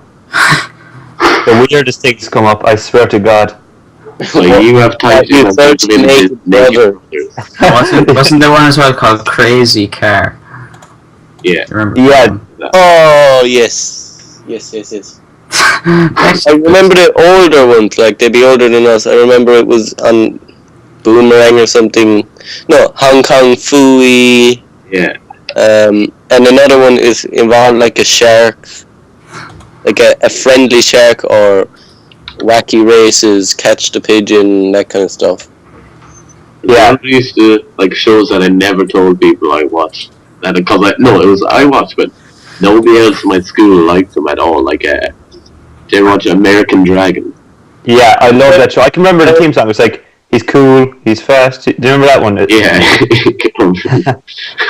The weirdest things come up, I swear to God. So you have typed in Naked Brothers. Wasn't there one as well called Crazy Car? Yeah. Remember? Yeah. Oh, yes. I remember the older ones, like they'd be older than us. I remember it was on Boomerang or something. No, Hong Kong Phooey. Yeah. And another one is involved like a shark, like a friendly shark, or wacky races, catch the pigeon, that kind of stuff. Yeah. I used to like shows that I never told people I watched. That because I watched, but nobody else in my school liked them at all. Like they watch American Dragon. Yeah, I love that show. I can remember the theme song. It's like, he's cool, he's fast. Do you remember that one? Yeah.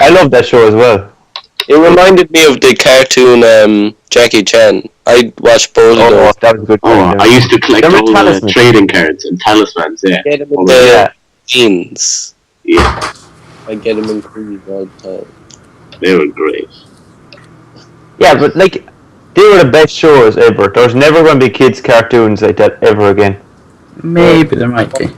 I love that show as well. It reminded me of the cartoon Jackie Chan. I watched both of those. That was a good. I used to collect all the trading cards and talismans. Yeah. Get them in the jeans. Yeah. I get them in cream all the time. They were great. Yeah, but like, they were the best shows ever. There's never going to be kids' cartoons like that ever again. Maybe there might be.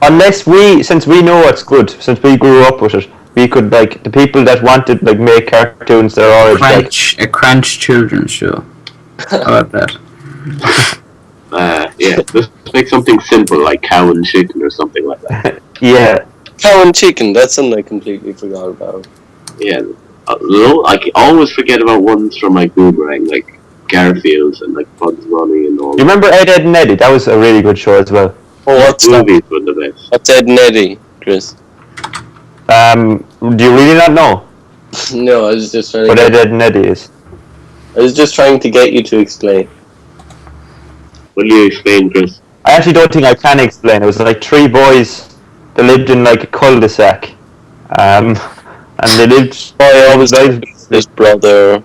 Unless since we know what's good, since we grew up with it, we could, like, the people that wanted, like, make cartoons, they're already a Cranch children's show. How about that? Yeah, just make something simple like cow and chicken or something like that. Yeah. Cow and chicken, that's something I completely forgot about. Yeah, I always forget about ones from like Boomerang, like Garfield's and like Bugs Bunny and all. You remember Ed, and Eddie? That was a really good show as well. Oh, what's that? Movies were the best. What's Ed and Eddie, Chris? Do you really not know No, I was just trying what Ed, and Eddie is? I was just trying to get you to explain. Will you explain, Chris? I actually don't think I can explain. It was like three boys that lived in like a cul-de-sac, and they lived all his life. His brother.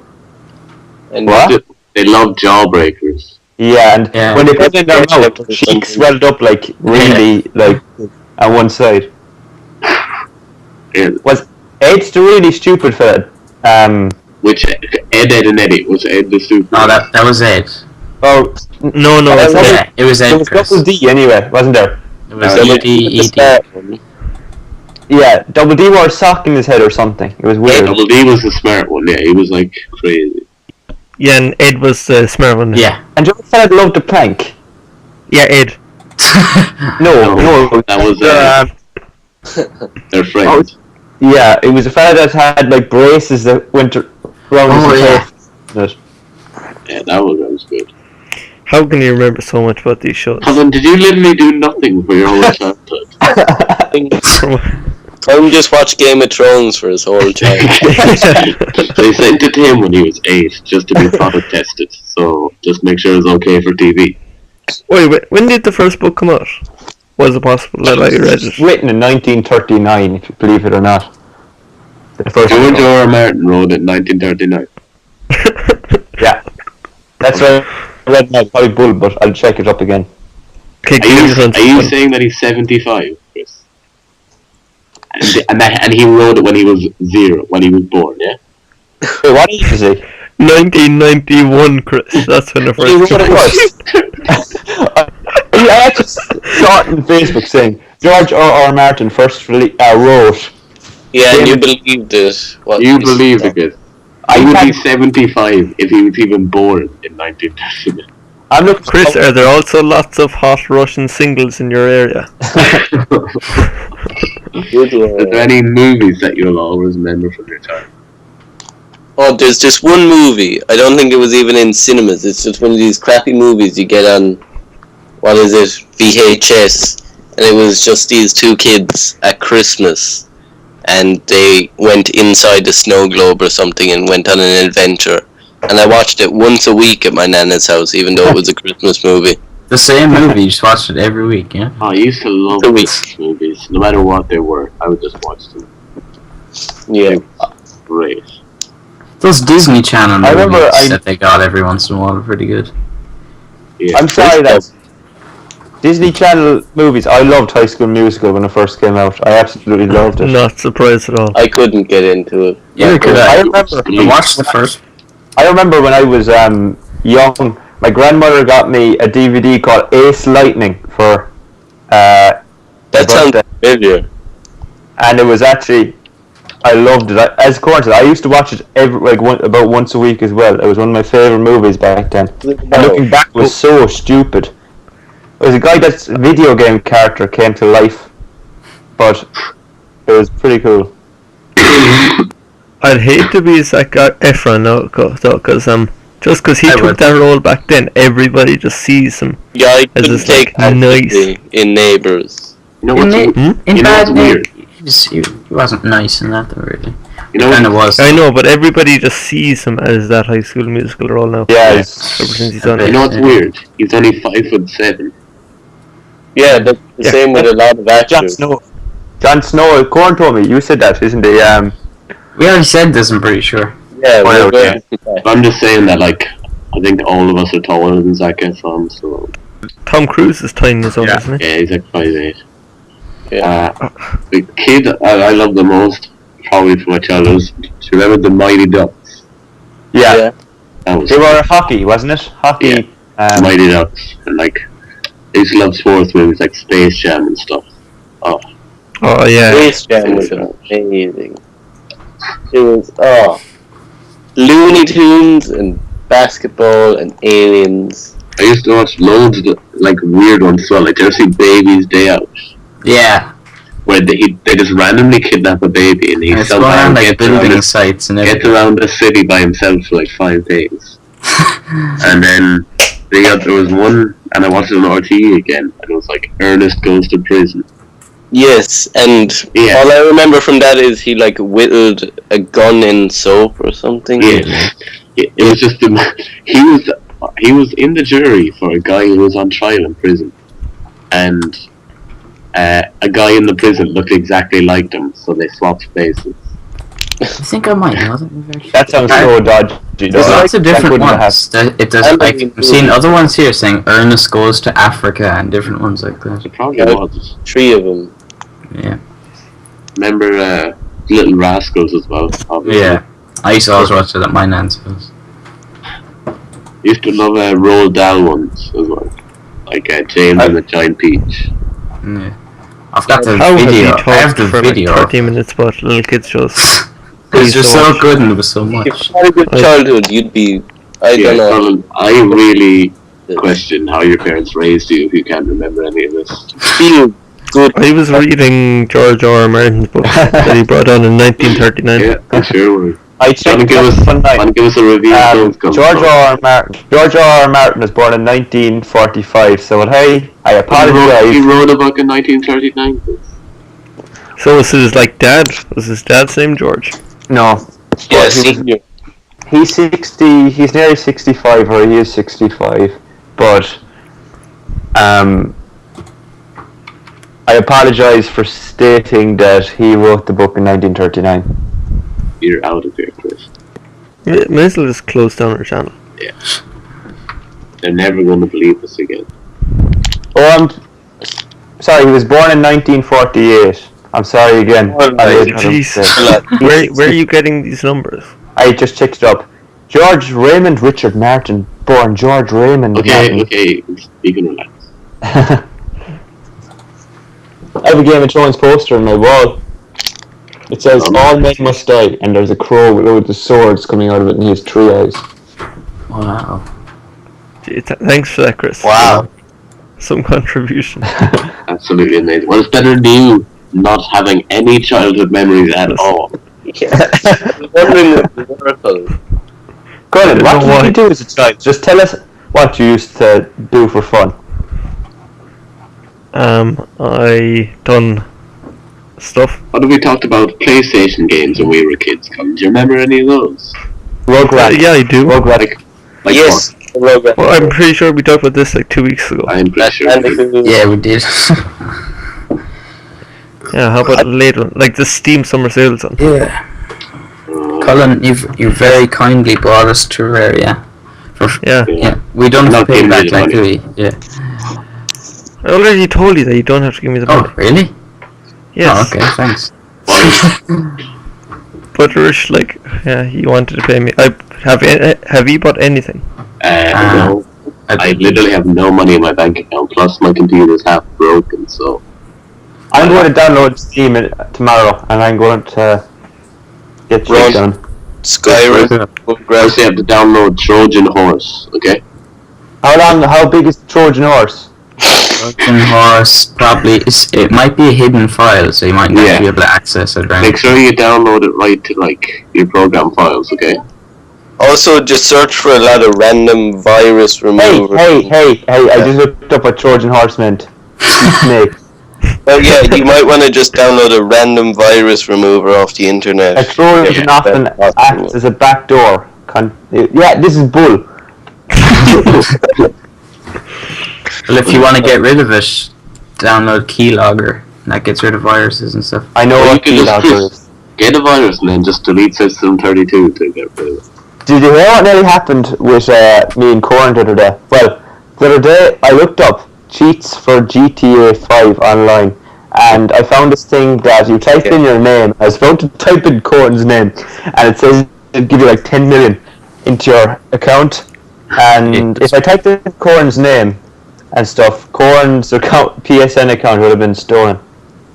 And What? They love Jawbreakers. Yeah, and when they put it in their mouth, her cheeks swelled up like really like on one side. Yeah. Was Ed's the really stupid fella? Which Ed, and Eddie was Ed the stupid? No, that was Ed. Oh No, It was Ed. There was Chris. Double D anyway, wasn't there? It was E-D-E-D. Yeah, Double D wore a sock in his head or something. It was weird. Double D was the smart one. Yeah, he was like crazy. Yeah, and Ed was the smart one. Yeah. And do you ever fella that loved to prank? Yeah, Ed. No, that was their friend. Yeah, it was a fella that had like braces that went around his face. Yeah, that was good. How can you remember so much about these shows? Colin, did you literally do nothing for your whole childhood? Tom just watched Game of Thrones for his whole childhood. They sent it to him when he was 8, just to be product tested. So just make sure it's okay for TV. Wait, when did the first book come out? Was it possible that I read it? Written in 1939, if you believe it or not. The first George R. R. Martin wrote it in 1939. Yeah, that's right. I read my probably bull, but I'll check it up again. Okay, Are you saying that he's 75, Chris? And he wrote it when he was 0, when he was born, yeah? Wait, what age is he? 1991, Chris. That's when the first What it was. I actually saw it on Facebook saying George R. R. Martin first wrote. Yeah, and you believed it. You believed it. I would be 75 if he was even born in 1939. I'm looking. Chris, are there also lots of hot Russian singles in your area? Are there any movies that you'll always remember from your time? Oh, there's just one movie. I don't think it was even in cinemas. It's just one of these crappy movies you get on, what is it, VHS. And it was just these two kids at Christmas. And they went inside a snow globe or something and went on an adventure. And I watched it once a week at my nana's house, even though it was a Christmas movie. The same movie, you just watched it every week, yeah? Oh, I used to love Christmas movies, no matter what they were. I would just watch them. Yeah. Great. Those Disney Channel movies remember that they got every once in a while are pretty good. Yeah. I'm sorry that Disney Channel movies. I loved High School Musical when it first came out. I absolutely loved it. Not surprised at all. I couldn't get into it. Yeah, I remember. I watched the first. I remember when I was young. My grandmother got me a DVD called Ace Lightning for That sounds familiar. and it was actually. I loved it. As Corn I used to watch it about once a week as well. It was one of my favorite movies back then. And looking back, it was so stupid. It was a guy that's video game character came to life, but it was pretty cool. I'd hate to be Zac Efron now, because just because he took that role back then, everybody just sees him. Yeah, I as couldn't this take nice. in Neighbours. You know what's In Bad weird? He wasn't nice in that, though, really. You know He kind of was. I know, but everybody just sees him as that High School Musical role now. Yeah, Ever since he's done You it. know what's weird? He's only 5'7". Yeah, that's the same with a lot of actors. Jon Snow. Corn told me you said that, isn't it? We already said this, I'm pretty sure. Yeah, Well, we're I'm just saying that, like, I think all of us are taller than Zac Efron, so... Tom Cruise is tiny as well, Yeah. isn't he? Yeah, he's like 5'8". Yeah. The kid I love the most, probably from my childhood, do you remember the Mighty Ducks? Yeah. That was They were hockey, wasn't it? Hockey. the Mighty Ducks. And, like, I used to love sports movies like Space Jam and stuff. Oh, Oh, yeah. Space Jam was amazing. It was, Looney Tunes and basketball and aliens. I used to watch loads of, like, weird ones as well. Like, did you ever see Baby's Day Out? Yeah. Where they just randomly kidnap a baby and he And it's going somehow on like gets building sites and gets everything. around the city by himself for like 5 days. And then there was one, and I watched it on RTE again, and it was like Ernest Goes to Prison. Yes, and Yeah. all I remember from that is he like whittled a gun in soap or something. Yeah, it was just he was in the jury for a guy who was on trial in prison, and a guy in the prison looked exactly like them, so they swapped places. I think I might know that. That sounds so dodgy. There's lots of different ones. It does. I've seen other ones here saying Ernest goes to Africa and different ones like that. It probably was. 3 of them. Yeah. Remember Little Rascals as well? Obviously. Yeah. I used to always watch it at my nan's house. Used to love Roald Dahl ones as well. Like James and the Giant Peach. Yeah. I've got the How video. have I have the for video. Like 30 minutes about little kids shows. Because they're so watch. good and there was so much. If you had a good childhood, you'd be. I don't know. Colin, I really question how your parents raised you if you can't remember any of this. Feel good. I was reading George R. Martin's book that he brought on in 1939. Yeah, I'm sure. I checked give us a review of those George R. Martin was born in 1945, so I apologize. He wrote a book in 1939. So was his dad? Was his dad's name George? No. Yeah, He's 60. He's nearly 65, or he is 65. But I apologize for stating that he wrote the book in 1939. You're out of here, Chris. May as well just close down our channel. Yeah. They're never going to believe us again. Oh, I'm sorry. He was born in 1948. I'm sorry again. Jeez. Where are you getting these numbers? I just checked it up. George Raymond Richard Martin, born George Raymond Martin. Okay, you can relax. I have a Game of Thrones poster on my wall. It says, all men must die, and there's a crow with the swords coming out of it, and he has 3 eyes. Wow. Gee, thanks for that, Chris. Wow. Some contribution. Absolutely amazing. Well, it's better than you not having any childhood memories at all. Wondering the miracle. Colin, what did you do as a child? Just tell us what you used to do for fun. I done stuff. What have we talked about PlayStation games when we were kids, Colin? Do you remember any of those? Rugrats. Yeah, I do. Rugrats. Like Yes. what? Well, I'm pretty sure we talked about this 2 weeks ago. I'm pretty sure. Yeah, we did. Yeah, how about later one? Like the Steam Summer Sales on. Yeah. Colin, you very kindly brought us to Terraria. Yeah. We don't have to pay back, like, do we? Yeah. I already told you that you don't have to give me the money. Oh, really? Yes. Oh, okay, thanks. But Rush, you wanted to pay me. Have you bought anything? No. I literally have no money in my bank account, plus my computer is half broken, so... I'm going to download Steam tomorrow, and I'm going to get shit done. Skyrim. First you have to download Trojan Horse, okay? How big is the Trojan Horse? Trojan Horse probably it might be a hidden file, so you might not be able to access it. Right? Make sure you download it right to your program files, okay? Also, just search for a lot of random virus remover. Hey! I just looked up what Trojan Horse meant. Snake. Oh yeah, you might want to just download a random virus remover off the internet. A Trojan often acts as a backdoor. This is bull. Well, if you want to get rid of it, download Keylogger. That gets rid of viruses and stuff. I know what Keylogger is. Get a virus and then just delete System 32 to get rid of it. Did you hear what nearly happened with me and Corin the other day? Well, the other day I looked up cheats for GTA 5 online, and I found this thing that you type in your name. I was about to type in Corin's name, and it says it'll give you 10 million into your account. And if I typed in Corin's name and stuff, Corin's PSN account would have been stolen.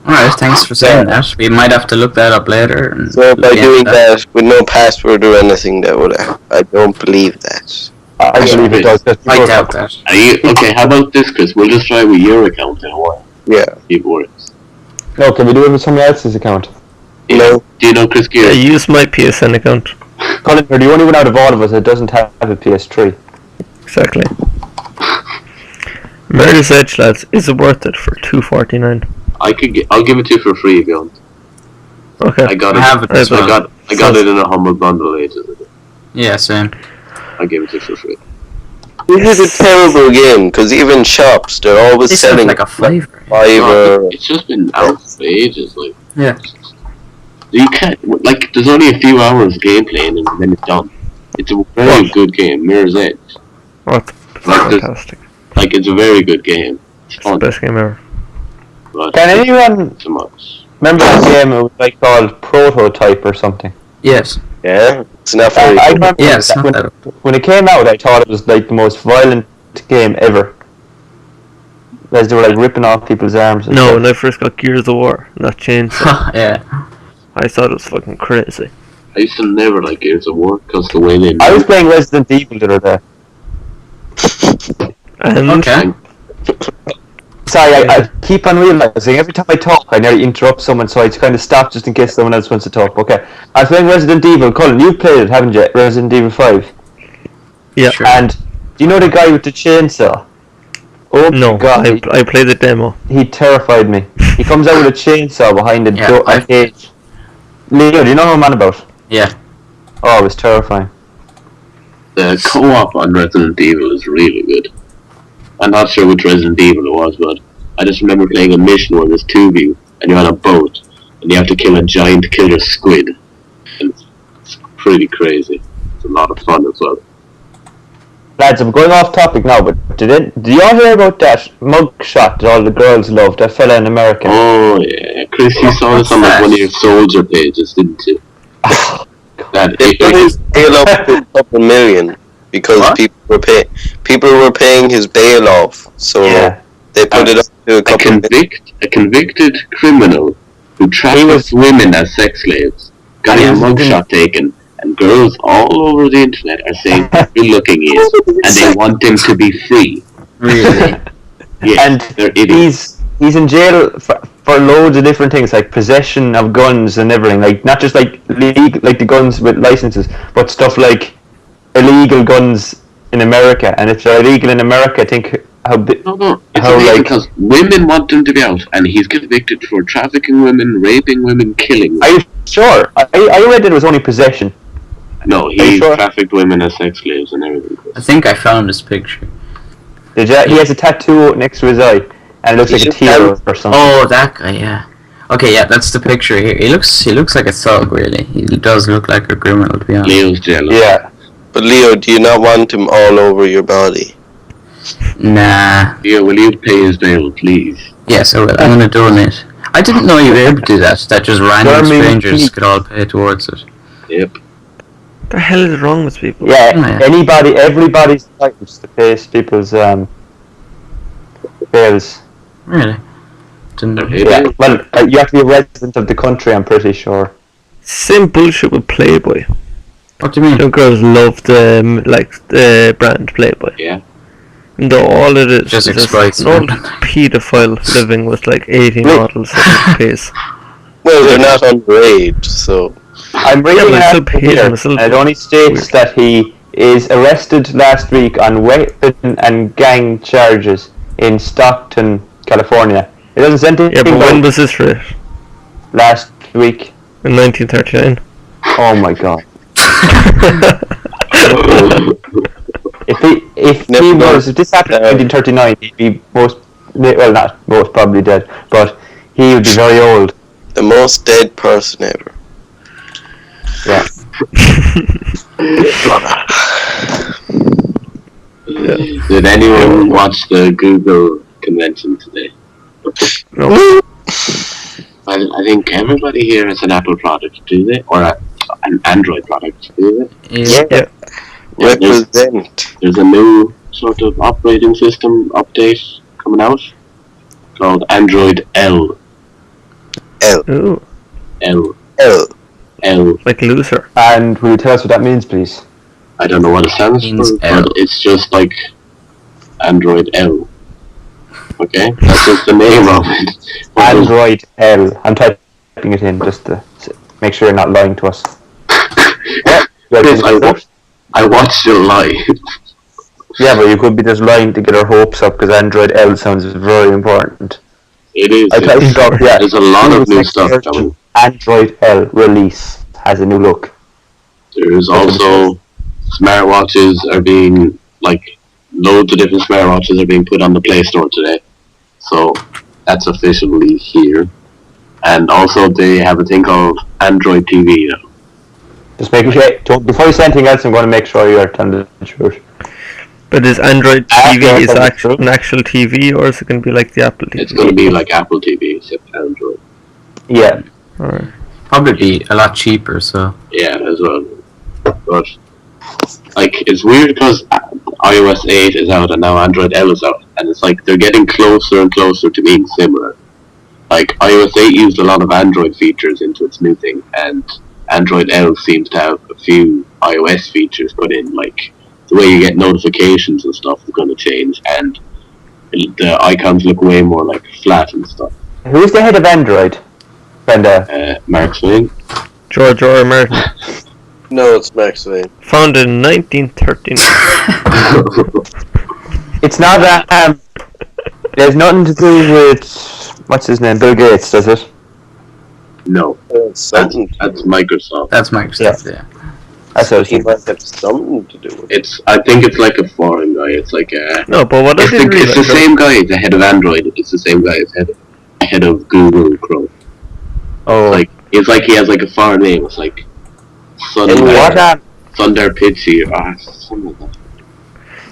Alright, thanks for saying that. We might have to look that up later. So by doing that with no password or anything, I don't believe that. I believe it does. I doubt that. Okay, how about this, Chris? We'll just try with your account in a while. Yeah. See if it works. No, can we do it with somebody else's account? No. Do you know Chris Gear? I use my PSN account. Colin, you're the only one out of all of us that doesn't have a PS3. Exactly. Murder's Edge, lads, is it worth it for $2.49? I'll give it to you for free if you want. Okay. I got it in a humble bundle ages ago. Yeah, same. I'll give it to you for free. This is a terrible game because even shops, they're always selling like a flavor. It's just been out for ages. Like, yeah, you can't. Like, there's only a few hours gameplay and then it's done. It's a very good game. Mirror's Edge. What? Fantastic. Like, it's a very good game. It's fun. The best game ever. But can anyone so much. remember that game? It was like called Prototype or something. yes, Yeah, it's not very I good. remember yes. that when it came out, I thought it was like the most violent game ever. As they were like ripping off people's arms. And No, stuff. when I first got Gears of War, that chainsaw, yeah. I thought it was fucking crazy. I used to never like Gears of War because the way they. I was playing Resident Evil the other day. And Okay. Sorry, I keep on realizing every time I talk, I nearly interrupt someone, so I kind of stop just in case someone else wants to talk. Okay, I was playing Resident Evil. Colin, you played it, haven't you? Resident Evil 5. yeah, Sure. And do you know the guy with the chainsaw? Oh no, my god, I played the demo. he terrified me. He comes out with a chainsaw behind the Yeah, a cage. Leo, do you know who I'm on about? Yeah. Oh, it was terrifying. The co-op on Resident Evil is really good. I'm not sure which Resident Evil it was, but I just remember playing a mission where there's two of you and you're on a boat and you have to kill a giant killer squid. And it's pretty crazy. It's a lot of fun as well. Lads, I'm going off topic now, but did you all hear about that mugshot that all the girls loved? That fella in America. Oh yeah, Chris, you saw this on like one of your soldier pages, didn't you? That They put his bail up to a couple million because What? people were paying his bail off, so Yeah. they put it up to a couple million. a convicted criminal who trafficked women as sex slaves got his mugshot taken, and girls all over the internet are saying how good looking he is, and they want him to be free. Really? Yeah, And they're idiots. he's in jail for loads of different things, like possession of guns and everything. Like not just like like the guns with licenses, but stuff like illegal guns in America. And if they're illegal in America, I think how big. No, it's How, amazing like- because women want him to be out, and he's convicted for trafficking women, raping women, killing Are women. you sure? I read that it was only possession. No, you he sure? trafficked women as sex slaves and everything. I think I found this picture. Did you? He has a tattoo next to his eye, and it looks like a tear or something. Oh, that guy, yeah. Okay, yeah, that's the picture here. He looks like a thug, really. He does look like a criminal, to be honest. Leo's jealous. Yeah. But Leo, do you not want him all over your body? Nah. Leo, will you pay his bail, please? Yes, I will. I'm gonna donate. I didn't know you were able to do that. That just random Jeremy, strangers he- could all pay towards it. Yep. The hell is wrong with people? Yeah, Oh, yeah. everybody's entitled to pay people's bills. Really? Didn't know. It Yeah, is. well, you have to be a resident of the country, I'm pretty sure. Same bullshit with Playboy. What do you mean? Young girls love the brand Playboy. Yeah. And though all it is Just is exploits an old women. paedophile living with like 80 Wait. models at his pace. Well, they're not underage, so I'm reading but an it's still article paid here, and it's still and it only states weird. that he is arrested last week on weapon and gang charges in Stockton, California. It doesn't say anything Yeah, but when about was this rate? last week. In 1939. Oh my god. If this happened in 1939, he'd be not most probably dead, but he would be very old. the most dead person ever. Yeah. Did anyone watch the Google convention today? No. I think everybody here has an Apple product, do they? Or an Android product, do they? Yeah. Yeah. Yeah, Represent. there's a new sort of operating system update coming out called Android L. Ooh, L. L. L. like loser. And will you tell us what that means, please? I don't know what it stands Means for, L. but it's just like Android L. Okay? That's just the name of it. But there's- Android L. I'm typing it in just to make sure you're not lying to us. Chris, I watched it live. Yeah, but you could be just lying to get our hopes up because Android L sounds very important. It is. I typed it up, yeah. There's a lot of new Next stuff version, coming. Android L release has a new look. There's also smartwatches are being like loads of different smartwatches are being put on the Play Store today. So that's officially here. And also they have a thing called Android TV now. Just making sure. Before you say anything else, I'm going to make sure you're telling the truth. But is Android TV an actual TV, or is it going to be like the Apple TV? It's going to be like Apple TV, except Android. Yeah. Alright. Probably be a lot cheaper, so. Yeah, as well. But, like, it's weird because iOS 8 is out and now Android L is out. And it's like they're getting closer and closer to being similar. Like, iOS 8 used a lot of Android features into its new thing, and Android L seems to have a few iOS features put in, like the way you get notifications and stuff is going to change, and the icons look way more like flat and stuff. Who's the head of Android? Brenda? Mark Swain. George R. R. Martin. No, it's Mark Swain. Founded in 1939. It's not that. There's nothing to do with what's his name, Bill Gates, does it? No, that's Microsoft. That's Microsoft, yeah. That's what I was He thinking. might have something to do with it. I think it's like a foreign guy. It's like a. No, but what I It's, didn't the, it's realize. the same guy as the head of Android. It's the same guy as head of Google Chrome. Oh, Like it's like he has like a foreign name. It's like what? Sundar Pichai or something like that.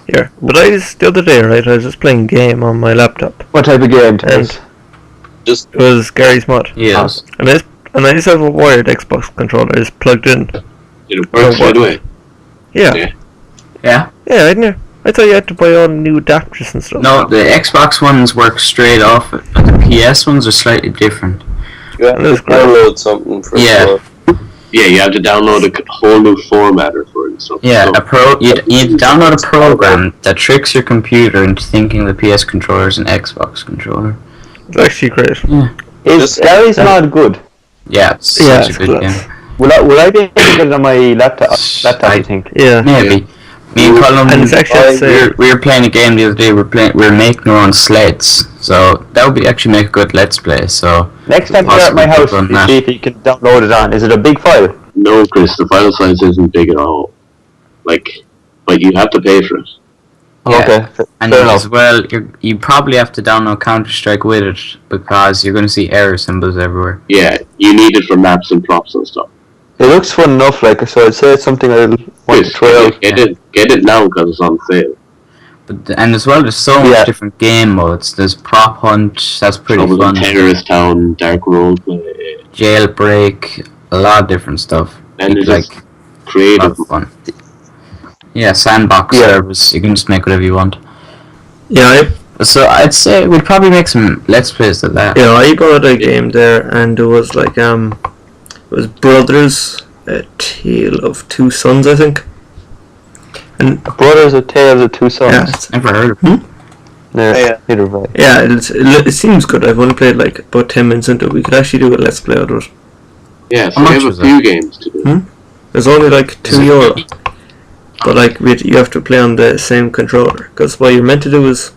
Here, but the other day, right, I was just playing a game on my laptop, What type of game? and Just it was Gary's Mod. Yes. And I just have a wired Xbox controller, I just plugged in. Did it work straight away? Yeah. Yeah. Yeah? Yeah, I thought you had to buy all new adapters and stuff. No, the Xbox ones work straight off it, but the PS ones are slightly different. you have to That's great. download something for Yeah. it. Yeah, you have to download a whole new formatter for it and stuff. Yeah, So, you download a program that tricks your computer into thinking the PS controller is an Xbox controller. It's actually great. Is Gary's Mod good? Yeah, it's Yeah, such it's a good class. game. Will I be able to get it on my laptop? I think. Yeah. Maybe. Me and Colin, And it's actually we were playing a game the other day. We were making our own sleds, so that would actually make a good Let's Play. So Next time you're at my house, Possibly you see if you can download it on. Is it a big file? no, Chris, the file size isn't big at all. Like, but you have to pay for it. Yeah. Okay. And Fair enough. as well, you probably have to download Counter-Strike with it because you're going to see error symbols everywhere. Yeah, you need it for maps and props and stuff. It looks fun enough, like, so I'd say it's something I'll want to Chris, try out. get it now because it's on sale. And as well, there's so much different game modes. There's Prop Hunt, that's pretty Trouble fun. in Terrorist Town, Dark Roleplay, Jailbreak, a lot of different stuff. and there's like like a lot creative. of fun. Yeah, sandbox servers. You can just make whatever you want. Yeah, So I'd say we'd probably make some Let's Plays of that. I bought a game there, and it was like it was Brothers, A Tale of Two Sons, I think. And Brothers of Tales of Two Sons. yeah, it's, Never heard of it. Yeah. Neither have I. yeah, it seems good. I've only played like about 10 minutes into it. We could actually do a Let's Play out of it. Yeah, so How we much have was a few games to do. There's only like Is it €2, free? but like you have to play on the same controller. Because what you're meant to do is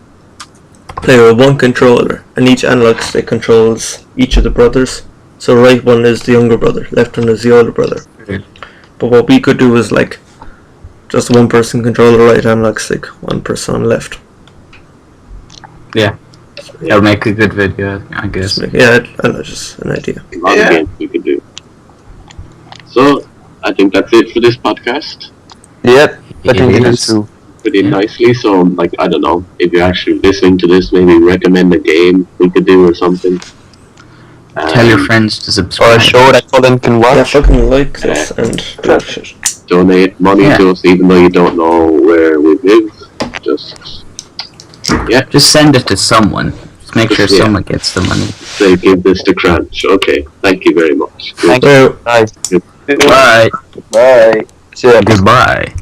play with one controller, and each analog stick controls each of the brothers. So right one is the younger brother, left one is the older brother. Okay. But what we could do is like just one person control the right analog stick, one person on left. Yeah. That'll make a good video, I guess. Yeah, I don't know, just an idea. A lot of games we could do. So, I think that's it for this podcast. Yep. I think it It is is. too. Pretty nicely, so, like, I don't know, if you're actually listening to this, maybe recommend a game we could do or something. Tell your friends to Or subscribe. a show that Colin can Yeah, watch. fucking like this and do shit. Donate money Yeah. to us, even though you don't know where we live. Just send it to someone. Just make sure Yeah. someone gets the money. Say, give this to Cranch. Okay, thank you very much. Thank Well, Bye. Bye. Bye. See ya. Goodbye.